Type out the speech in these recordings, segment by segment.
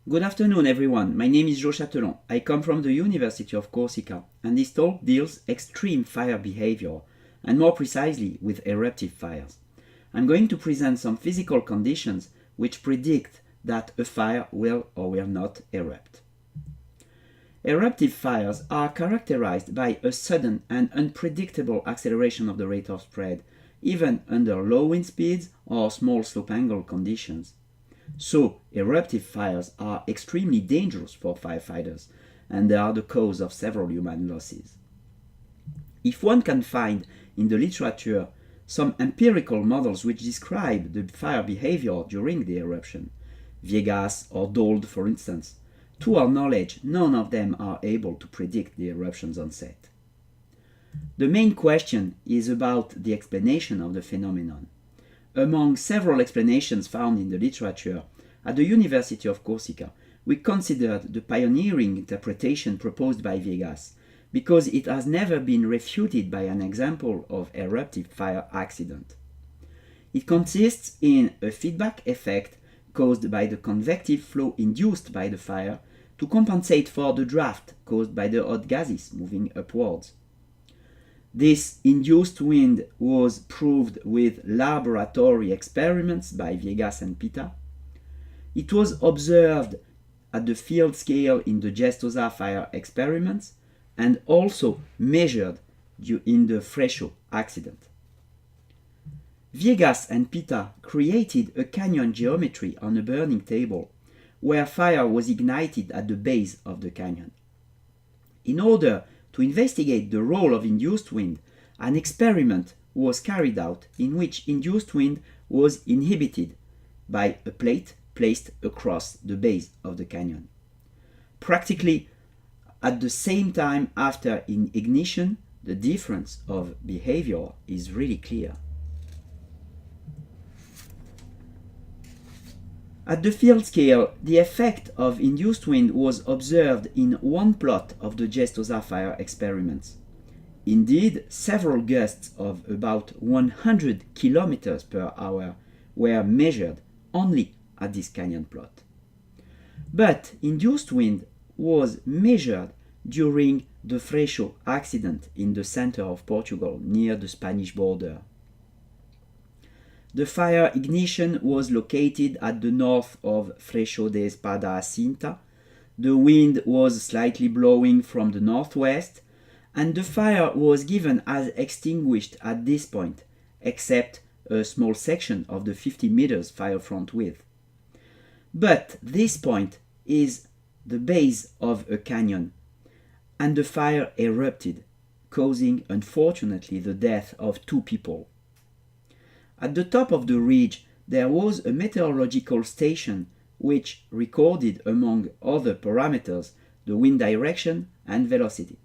Good afternoon, everyone. My name is Jacques Chatelon. I come from the University of Corsica, and this talk deals extreme fire behavior, and more precisely with eruptive fires. I'm going to present some physical conditions which predict that a fire will or will not erupt. Eruptive fires are characterized by a sudden and unpredictable acceleration of the rate of spread, even under low wind speeds or small slope angle conditions. So, eruptive fires are extremely dangerous for firefighters, and they are the cause of several human losses. If one can find in the literature some empirical models which describe the fire behavior during the eruption, Viegas or Dold for instance, to our knowledge, none of them are able to predict the eruption's onset. The main question is about the explanation of the phenomenon. Among several explanations found in the literature, at the University of Corsica, we considered the pioneering interpretation proposed by Viegas because it has never been refuted by an example of eruptive fire accident. It consists in a feedback effect caused by the convective flow induced by the fire to compensate for the draft caused by the hot gases moving upwards. This induced wind was proved with laboratory experiments by Viegas and Pita. It was observed at the field scale in the Gestosa fire experiments and also measured in the Frescio accident. Viegas and Pita created a canyon geometry on a burning table where fire was ignited at the base of the canyon. In order to investigate the role of induced wind, an experiment was carried out in which induced wind was inhibited by a plate placed across the base of the canyon. Practically at the same time after ignition, the difference of behavior is really clear. At the field scale, the effect of induced wind was observed in one plot of the Gestosa fire experiments. Indeed, several gusts of about 100 kilometers per hour were measured only at this canyon plot. But induced wind was measured during the Frescio accident in the center of Portugal near the Spanish border. The fire ignition was located at the north of Frescio de Espada Cinta. The wind was slightly blowing from the northwest, and the fire was given as extinguished at this point, except a small section of the 50 meters fire front width. But this point is the base of a canyon, and the fire erupted, causing unfortunately the death of 2 people. At the top of the ridge, there was a meteorological station which recorded, among other parameters, the wind direction and velocity.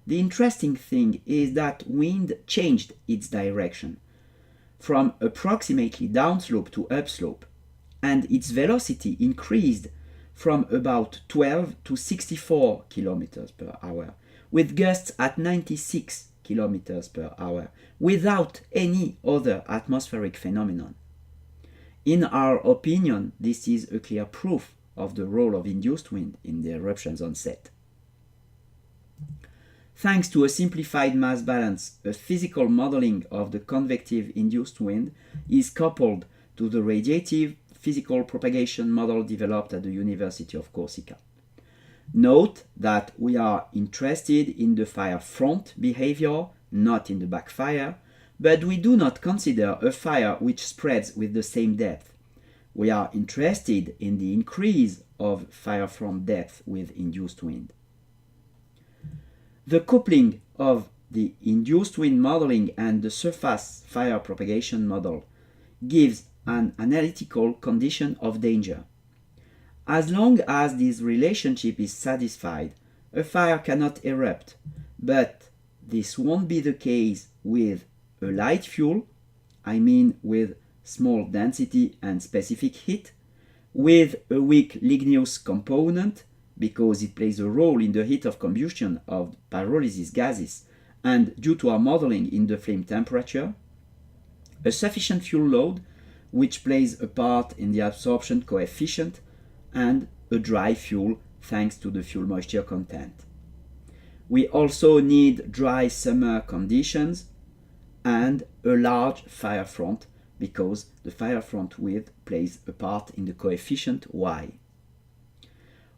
The interesting thing is that wind changed its direction from approximately downslope to upslope, and its velocity increased from about 12 to 64 kilometers per hour, with gusts at 96 kilometers per hour, without any other atmospheric phenomenon. In our opinion, this is a clear proof of the role of induced wind in the eruption's onset. Thanks to a simplified mass balance, a physical modeling of the convective induced wind is coupled to the radiative physical propagation model developed at the University of Corsica. Note that we are interested in the fire front behavior, not in the backfire, but we do not consider a fire which spreads with the same depth. We are interested in the increase of fire front depth with induced wind. The coupling of the induced wind modeling and the surface fire propagation model gives an analytical condition of danger. As long as this relationship is satisfied, a fire cannot erupt, but this won't be the case with a light fuel, I mean with small density and specific heat, with a weak ligneous component, because it plays a role in the heat of combustion of pyrolysis gases, and due to our modeling in the flame temperature, a sufficient fuel load, which plays a part in the absorption coefficient, and a dry fuel thanks to the fuel moisture content. We also need dry summer conditions and a large fire front because the fire front width plays a part in the coefficient Y.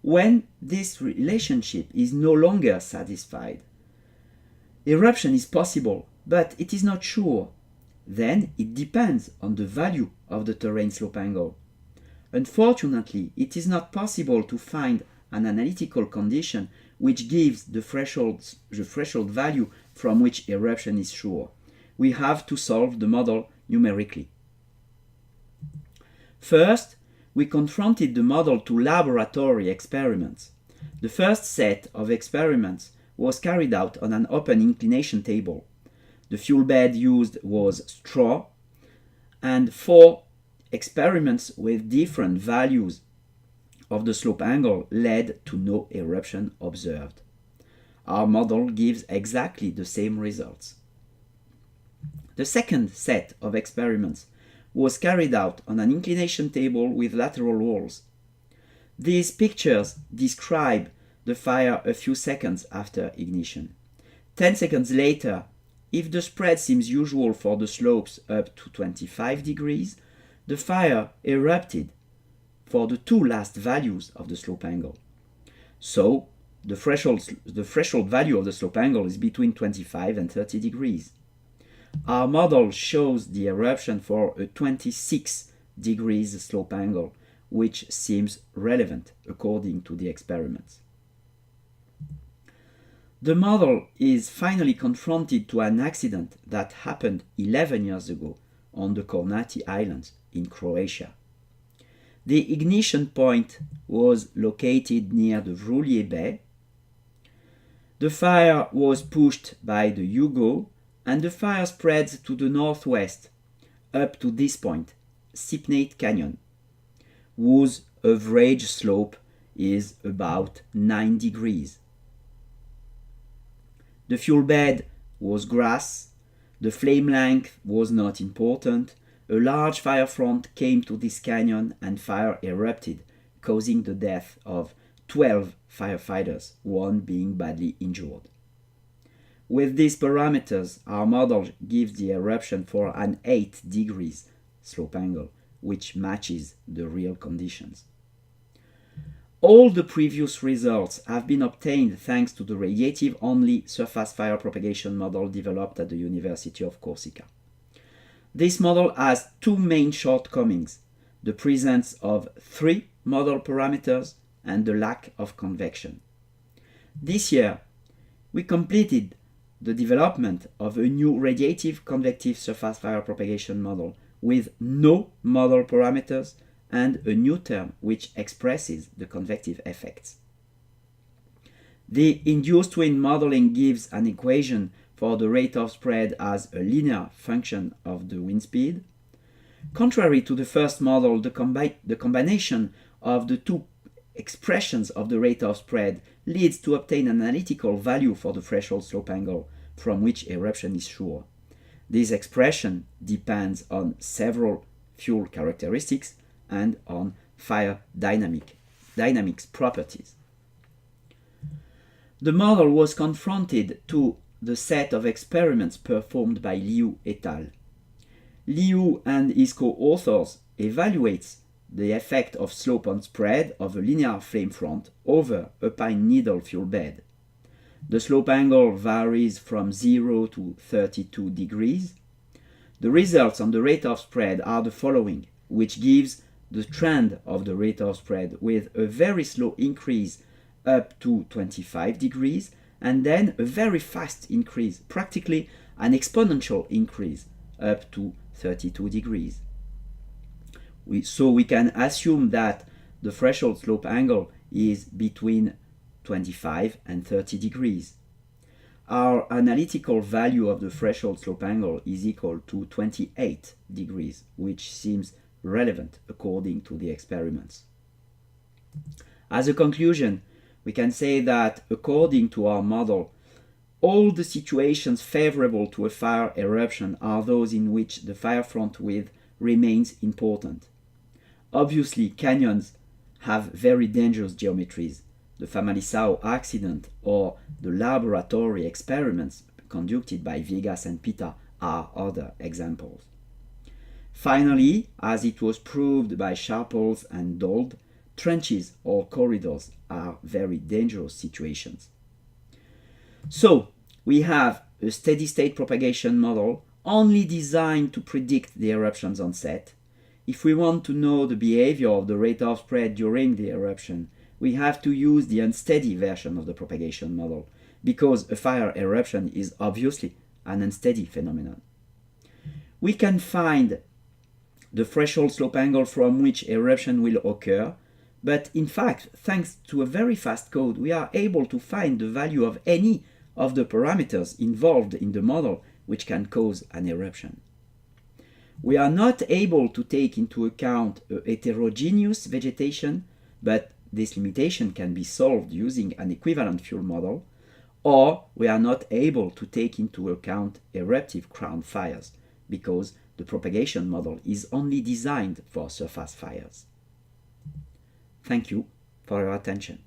When this relationship is no longer satisfied, eruption is possible, but it is not sure. Then it depends on the value of the terrain slope angle. Unfortunately, it is not possible to find an analytical condition which gives the threshold value from which eruption is sure. We have to solve the model numerically. First, we confronted the model to laboratory experiments. The first set of experiments was carried out on an open inclination table. The fuel bed used was straw, and 4 experiments with different values of the slope angle led to no eruption observed. Our model gives exactly the same results. The second set of experiments was carried out on an inclination table with lateral walls. These pictures describe the fire a few seconds after ignition. 10 seconds later, if the spread seems usual for the slopes up to 25 degrees, the fire erupted for the 2 last values of the slope angle. So, the threshold value of the slope angle is between 25 and 30 degrees. Our model shows the eruption for a 26 degrees slope angle, which seems relevant according to the experiments. The model is finally confronted to an accident that happened 11 years ago on the Kornati Islands in Croatia. The ignition point was located near the Vrulier Bay. The fire was pushed by the U-go and the fire spreads to the northwest up to this point, Sipnate Canyon, whose average slope is about 9 degrees. The fuel bed was grass, the flame length was not important, a large fire front came to this canyon and fire erupted, causing the death of 12 firefighters, 1 being badly injured. With these parameters, our model gives the eruption for an 8 degrees slope angle, which matches the real conditions. All the previous results have been obtained thanks to the radiative-only surface fire propagation model developed at the University of Corsica. This model has 2 main shortcomings: the presence of 3 model parameters and the lack of convection. This year, we completed the development of a new radiative convective surface fire propagation model with no model parameters and a new term which expresses the convective effects. The induced wind modeling gives an equation for the rate of spread as a linear function of the wind speed. Contrary to the first model, the combination of the 2 expressions of the rate of spread leads to obtain an analytical value for the threshold slope angle from which eruption is sure. This expression depends on several fuel characteristics and on fire dynamics properties. The model was confronted to the set of experiments performed by Liu et al. Liu and his co-authors evaluates the effect of slope on spread of a linear flame front over a pine needle fuel bed. The slope angle varies from 0 to 32 degrees. The results on the rate of spread are the following, which gives the trend of the rate of spread with a very slow increase up to 25 degrees and then a very fast increase, practically an exponential increase up to 32 degrees. So we can assume that the threshold slope angle is between 25 and 30 degrees. Our analytical value of the threshold slope angle is equal to 28 degrees, which seems relevant according to the experiments. As a conclusion, we can say that according to our model, all the situations favorable to a fire eruption are those in which the fire front width remains important. Obviously, canyons have very dangerous geometries. The Famalicão accident or the laboratory experiments conducted by Viegas and Pita are other examples. Finally, as it was proved by Sharples and Dold, trenches or corridors are very dangerous situations. So, we have a steady-state propagation model only designed to predict the eruption's onset. If we want to know the behavior of the rate of spread during the eruption, we have to use the unsteady version of the propagation model, because a fire eruption is obviously an unsteady phenomenon. We can find the threshold slope angle from which eruption will occur, but in fact, thanks to a very fast code, we are able to find the value of any of the parameters involved in the model which can cause an eruption. We are not able to take into account a heterogeneous vegetation, but this limitation can be solved using an equivalent fuel model, or we are not able to take into account eruptive crown fires, because the propagation model is only designed for surface fires. Thank you for your attention.